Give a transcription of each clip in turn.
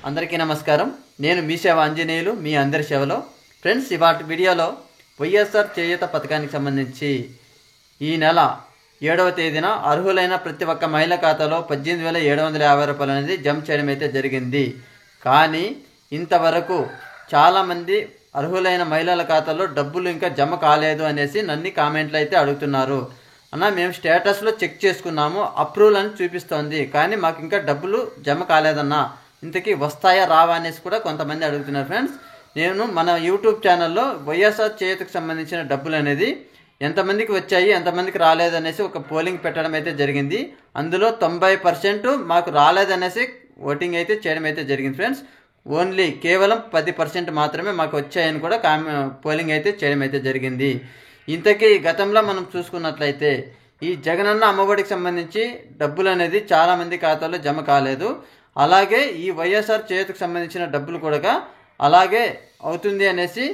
అందరికీ నమస్కారం. నేను మీ సేవ ఆంజనేయులు, మీ అందరి సేవలో. ఫ్రెండ్స్, ఇవాటి వీడియోలో వైఎస్ఆర్ చేయూత పథకానికి సంబంధించి ఈ నెల 7వ తేదీన అర్హులైన ప్రతి ఒక్క మహిళ ఖాతాలో 18,750 రూపాయలు అనేది జమ చేయడం అయితే జరిగింది. కానీ ఇంతవరకు చాలామంది అర్హులైన మహిళల ఖాతాలో డబ్బులు ఇంకా జమ కాలేదు అనేసి నన్ను కామెంట్లు అయితే అడుగుతున్నారు. అన్న, మేము స్టేటస్లో చెక్ చేసుకున్నాము, అప్రూవల్ అని చూపిస్తోంది, కానీ మాకు ఇంకా డబ్బులు జమ కాలేదన్నా, ఇంతకీ వస్తాయా రావా అనేసి కూడా కొంతమంది అడుగుతున్నారు. ఫ్రెండ్స్, నేను మన యూట్యూబ్ ఛానల్లో వైఎస్ఆర్ చేయూతకు సంబంధించిన డబ్బులు అనేది ఎంతమందికి వచ్చాయి, ఎంతమందికి రాలేదనేసి ఒక పోలింగ్ పెట్టడం అయితే జరిగింది. అందులో 90% మాకు రాలేదనేసి ఓటింగ్ అయితే చేయడం అయితే జరిగింది. ఫ్రెండ్స్, ఓన్లీ కేవలం 10% మాత్రమే మాకు వచ్చాయని కూడా పోలింగ్ అయితే చేయడం అయితే జరిగింది. ఇంతకీ గతంలో మనం చూసుకున్నట్లయితే ఈ జగనన్న అమ్మఒడికి సంబంధించి డబ్బులు అనేది చాలామంది ఖాతాలో జమ కాలేదు. అలాగే ఈ వైఎస్ఆర్ చేయూతకు సంబంధించిన డబ్బులు కూడా అలాగే అవుతుంది అనేసి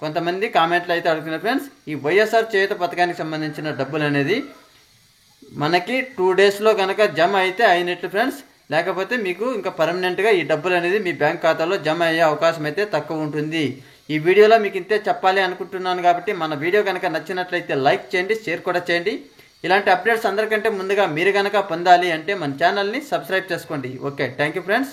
కొంతమంది కామెంట్లు అయితే అడుగుతున్నారు. ఫ్రెండ్స్, ఈ వైఎస్ఆర్ చేయూత పథకానికి సంబంధించిన డబ్బులు అనేది మనకి 2 డేస్లో కనుక జమ అయితే అయినట్లు ఫ్రెండ్స్. లేకపోతే మీకు ఇంకా పర్మనెంట్గా ఈ డబ్బులు అనేది మీ బ్యాంక్ ఖాతాలో జమ అయ్యే అవకాశం అయితే తక్కువ ఉంటుంది. ఈ వీడియోలో మీకు ఇంతే చెప్పాలి అనుకుంటున్నాను. కాబట్టి మన వీడియో కనుక నచ్చినట్లయితే లైక్ చేయండి, షేర్ కూడా చేయండి. ఇలాంటి అప్డేట్స్ అందరికంటే ముందుగా మీరు కనుక పొందాలి అంటే మన ఛానల్ని సబ్స్క్రైబ్ చేసుకోండి. Okay, thank you friends.